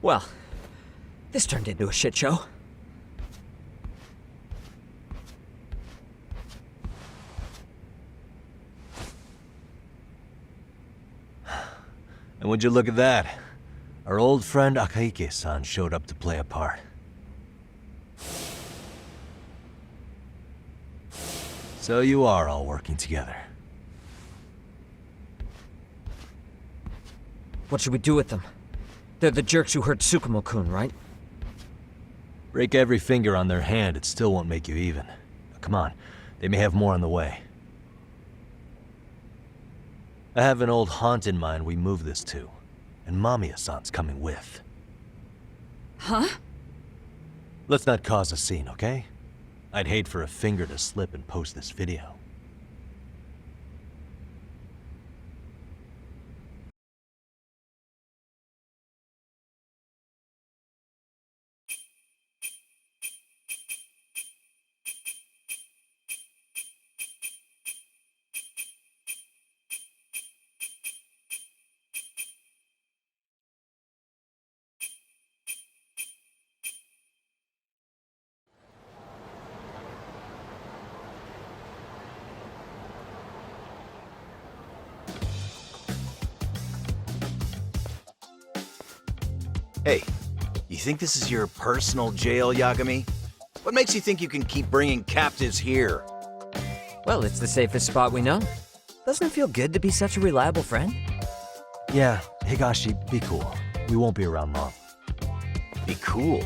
Well, this turned into a shit show. And would you look at that? Our old friend Akaike-san showed up to play a part. So you are all working together. What should we do with them? They're the jerks who hurt Tsukumo-kun, right? Break every finger on their hand, it still won't make you even. Come on, they may have more on the way. I have an old haunt in mind we move this to, and Mamiya-san's coming with. Huh? Let's not cause a scene, okay? I'd hate for a finger to slip and post this video. Hey, you think this is your personal jail, Yagami? What makes you think you can keep bringing captives here? Well, it's the safest spot we know. Doesn't it feel good to be such a reliable friend? Yeah, Higashi, be cool. We won't be around long. Be cool.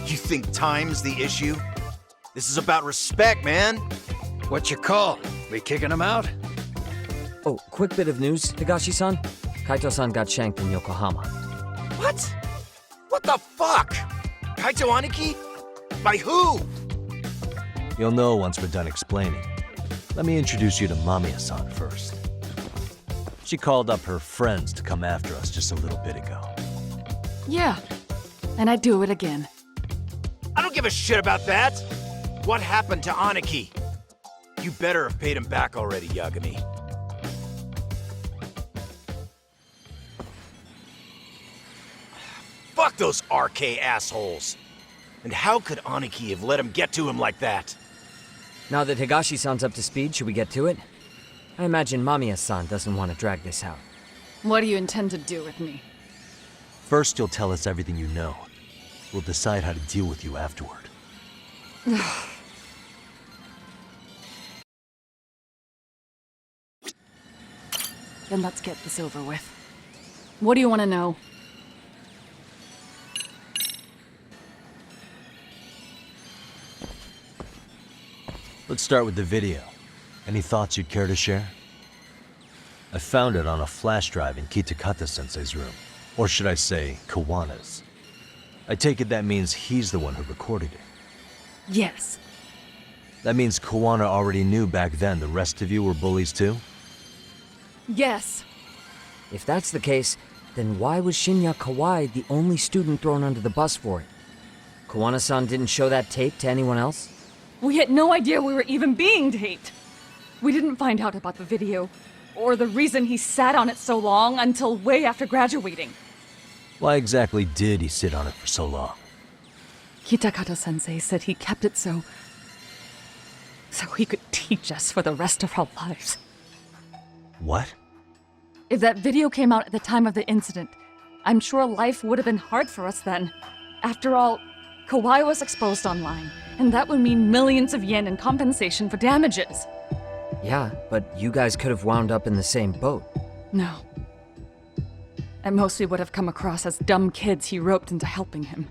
You think time's the issue? This is about respect, man. What's your call? We kicking him out? Oh, quick bit of news, Higashi-san. Kaito-san got shanked in Yokohama. What? What the fuck? Kaito Aniki? By who? You'll know once we're done explaining. Let me introduce you to Mamiya-san first. She called up her friends to come after us just a little bit ago. Yeah, and I'd do it again. I don't give a shit about that. What happened to Aniki? You better have paid him back already, Yagami. Fuck those RK assholes! And how could Aniki have let him get to him like that? Now that Higashi-san's up to speed, should we get to it? I imagine Mamiya-san doesn't want to drag this out. What do you intend to do with me? First, you'll tell us everything you know. We'll decide how to deal with you afterward. Then let's get this over with. What do you want to know? Let's start with the video. Any thoughts you'd care to share? I found it on a flash drive in Kitakata-sensei's room. Or should I say, Kawana's. I take it that means he's the one who recorded it. Yes. That means Kawana already knew back then the rest of you were bullies too? Yes. If that's the case, then why was Shinya Kawai the only student thrown under the bus for it? Kawana-san didn't show that tape to anyone else? We had no idea we were even being taped. We didn't find out about the video, or the reason he sat on it so long until way after graduating. Why exactly did he sit on it for so long? Kitakata-sensei said he kept it so he could teach us for the rest of our lives. What? If that video came out at the time of the incident, I'm sure life would have been hard for us then. After all, Kawai was exposed online, and that would mean millions of yen in compensation for damages. Yeah, but you guys could have wound up in the same boat. No. At most, we would have come across as dumb kids he roped into helping him.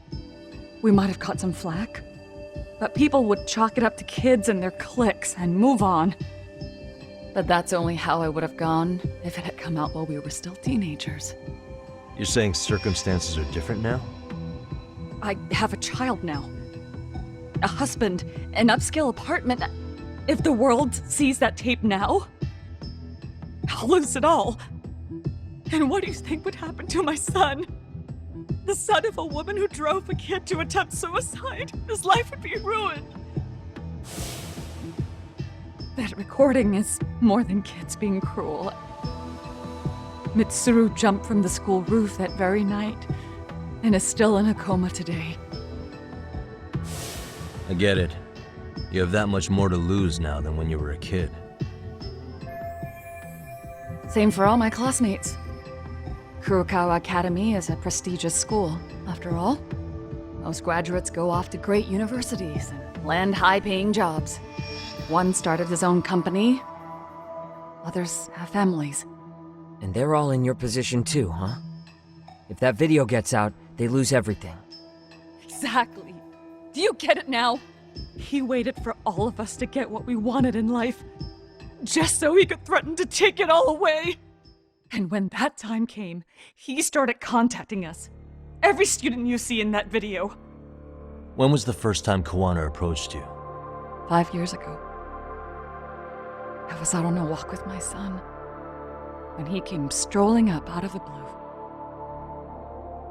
We might have caught some flack, but people would chalk it up to kids and their cliques and move on. But that's only how I would have gone if it had come out while we were still teenagers. You're saying circumstances are different now? I have a child now. A husband, an upscale apartment. If the world sees that tape now, I'll lose it all. And what do you think would happen to my son? The son of a woman who drove a kid to attempt suicide. His life would be ruined. That recording is more than kids being cruel. Mitsuru jumped from the school roof that very night, and is still in a coma today. I get it. You have that much more to lose now than when you were a kid. Same for all my classmates. Kurokawa Academy is a prestigious school, after all. Most graduates go off to great universities and land high-paying jobs. One started his own company. Others have families. And they're all in your position too, huh? If that video gets out, they lose everything. Exactly. Do you get it now? He waited for all of us to get what we wanted in life, just so he could threaten to take it all away. And when that time came, he started contacting us. Every student you see in that video. When was the first time Kawana approached you? 5 years ago. I was out on a walk with my son, when he came strolling up out of the blue.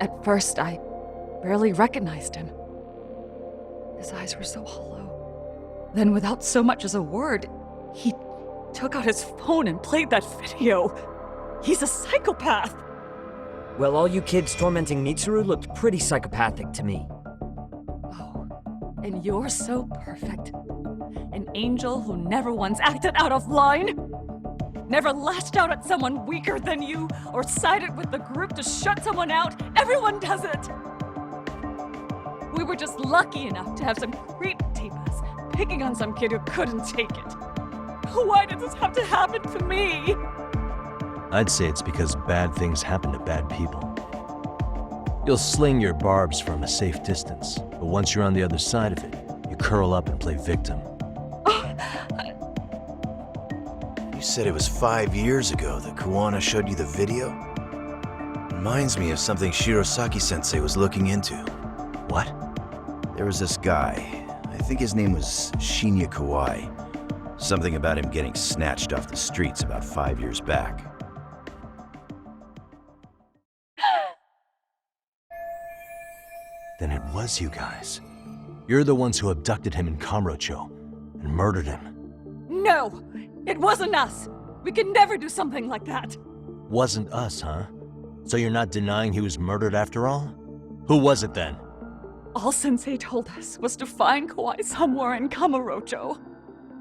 At first, I barely recognized him. His eyes were so hollow. Then, without so much as a word, he took out his phone and played that video. He's a psychopath! Well, all you kids tormenting Mitsuru looked pretty psychopathic to me. Oh, and you're so perfect. An angel who never once acted out of line. Never lashed out at someone weaker than you, or sided with the group to shut someone out. Everyone does it! We were just lucky enough to have some creep tape us, picking on some kid who couldn't take it. Why did this have to happen to me? I'd say it's because bad things happen to bad people. You'll sling your barbs from a safe distance, but once you're on the other side of it, you curl up and play victim. You said it was 5 years ago that Kawana showed you the video? Reminds me of something Shirosaki-sensei was looking into. What? There was this guy, I think his name was Shinya Kawai. Something about him getting snatched off the streets about 5 years back. Then it was you guys. You're the ones who abducted him in Kamurocho and murdered him. No! It wasn't us! We could never do something like that! Wasn't us, huh? So you're not denying he was murdered after all? Who was it then? All Sensei told us was to find Kawai somewhere in Kamurocho,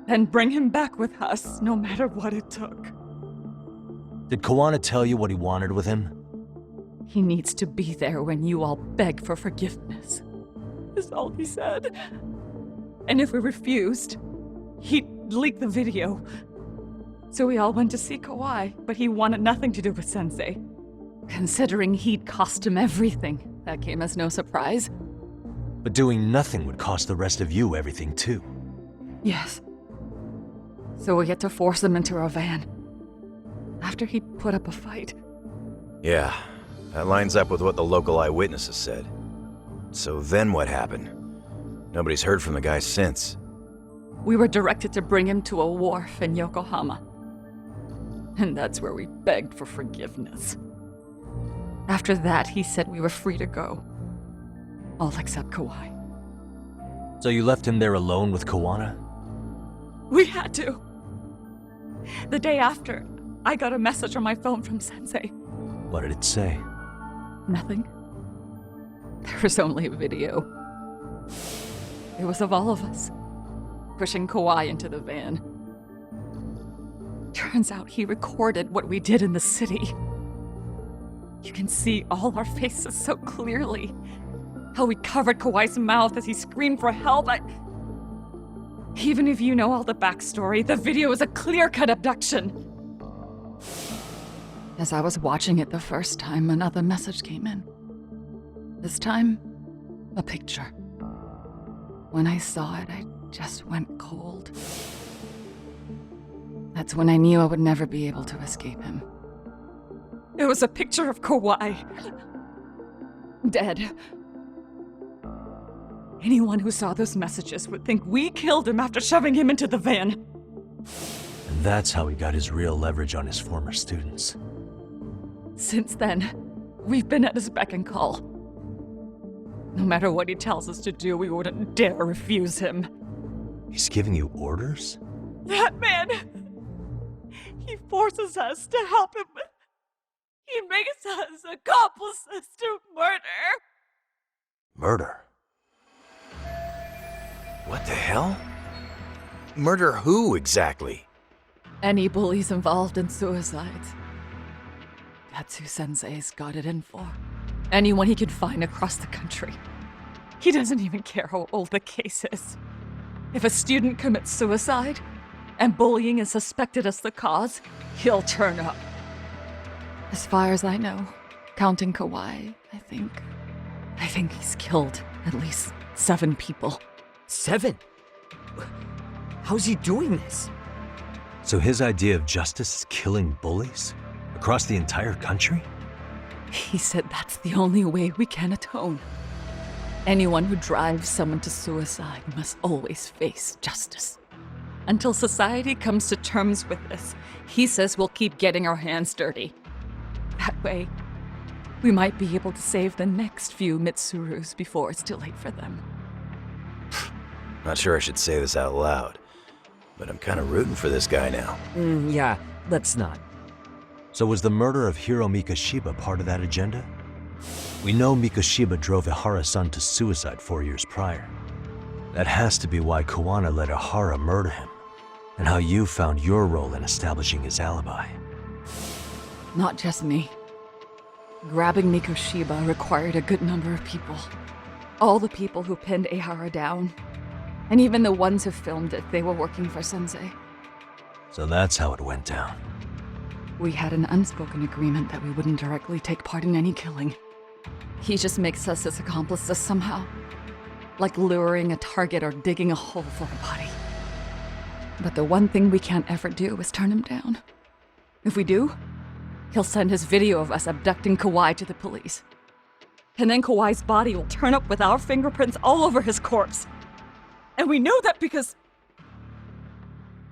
and bring him back with us, no matter what it took. Did Kawana tell you what he wanted with him? He needs to be there when you all beg for forgiveness, is all he said. And if we refused, he'd leak the video. So we all went to see Kawai, but he wanted nothing to do with Sensei. Considering he'd cost him everything, that came as no surprise. But doing nothing would cost the rest of you everything too. Yes. So we had to force him into our van. After he put up a fight. Yeah, that lines up with what the local eyewitnesses said. So then what happened? Nobody's heard from the guy since. We were directed to bring him to a wharf in Yokohama. And that's where we begged for forgiveness. After that, he said we were free to go. All except Kawai. So you left him there alone with Kawana? We had to. The day after, I got a message on my phone from Sensei. What did it say? Nothing. There was only a video. It was of all of us, pushing Kawai into the van. Turns out he recorded what we did in the city. You can see all our faces so clearly. How we covered Kawai's mouth as he screamed for help. Even if you know all the backstory, the video is a clear-cut abduction. As I was watching it the first time, another message came in. This time, a picture. When I saw it, I just went cold. That's when I knew I would never be able to escape him. It was a picture of Kawai. Dead. Anyone who saw those messages would think we killed him after shoving him into the van. And that's how he got his real leverage on his former students. Since then, we've been at his beck and call. No matter what he tells us to do, we wouldn't dare refuse him. He's giving you orders? That man! He forces us to help him. He makes us accomplices to murder. Murder. What the hell? Murder who exactly? Any bullies involved in suicides. That's who Sensei's got it in for. Anyone he can find across the country. He doesn't even care how old the case is. If a student commits suicide, and bullying is suspected as the cause, he'll turn up. As far as I know, counting Kawhi, I think he's killed at least 7 people. 7? How's he doing this? So his idea of justice is killing bullies? Across the entire country? He said that's the only way we can atone. Anyone who drives someone to suicide must always face justice. Until society comes to terms with this, he says we'll keep getting our hands dirty. That way, we might be able to save the next few Mitsurus before it's too late for them. Not sure I should say this out loud, but I'm kind of rooting for this guy now. Yeah, let's not. So was the murder of Hiro Mikoshiba part of that agenda? We know Mikoshiba drove Ihara's-san to suicide 4 years prior. That has to be why Kawana let Ihara murder him, and how you found your role in establishing his alibi. Not just me. Grabbing Mikoshiba required a good number of people. All the people who pinned Ihara down, and even the ones who filmed it, they were working for Sensei. So that's how it went down. We had an unspoken agreement that we wouldn't directly take part in any killing. He just makes us his accomplices somehow. Like luring a target or digging a hole for a body. But the one thing we can't ever do is turn him down. If we do, he'll send his video of us abducting Kawhi to the police. And then Kawhi's body will turn up with our fingerprints all over his corpse. And we know that because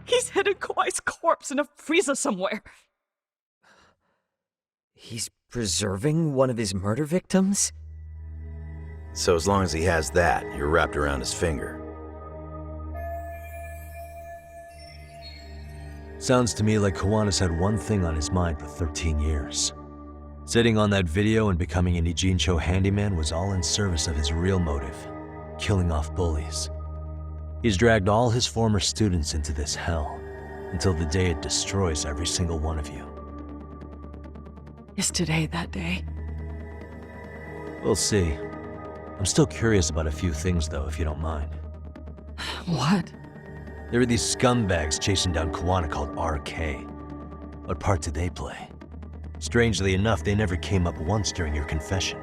he's hidden Kawhi's corpse in a freezer somewhere. He's preserving one of his murder victims? So as long as he has that, you're wrapped around his finger. Sounds to me like Kawana's had one thing on his mind for 13 years. Sitting on that video and becoming an Ijincho handyman was all in service of his real motive, killing off bullies. He's dragged all his former students into this hell, until the day it destroys every single one of you. Is today that day? We'll see. I'm still curious about a few things though, if you don't mind. What? There are these scumbags chasing down Kawana called RK. What part did they play? Strangely enough, they never came up once during your confession.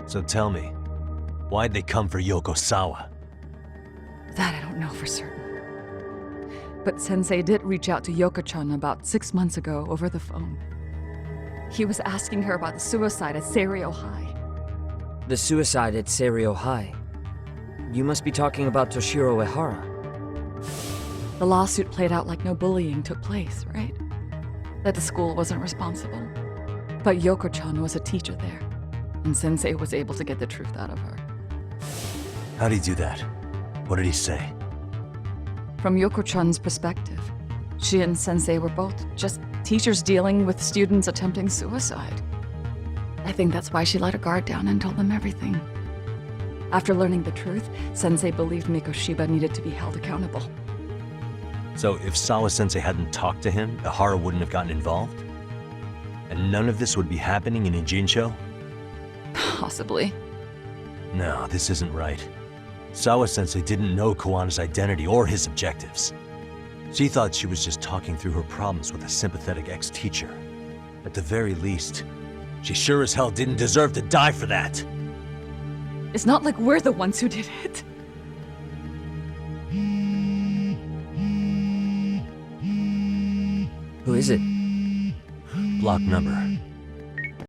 So tell me, why'd they come for Yokosawa? That I don't know for certain. But Sensei did reach out to Yoko-chan about 6 months ago over the phone. He was asking her about the suicide at Seiryo High. The suicide at Seiryo High. You must be talking about Toshiro Ihara. The lawsuit played out like no bullying took place, right? That the school wasn't responsible. But Yoko-chan was a teacher there, and Sensei was able to get the truth out of her. How'd he do that? What did he say? From Yoko-chan's perspective, she and Sensei were both just teachers dealing with students attempting suicide. I think that's why she let her guard down and told them everything. After learning the truth, Sensei believed Mikoshiba needed to be held accountable. So if Sawa-sensei hadn't talked to him, Ihara wouldn't have gotten involved? And none of this would be happening in Ijincho? Possibly. No, this isn't right. Sawa-sensei didn't know Kawana's identity or his objectives. She thought she was just talking through her problems with a sympathetic ex-teacher. At the very least, she sure as hell didn't deserve to die for that. It's not like we're the ones who did it. Who is it? Block number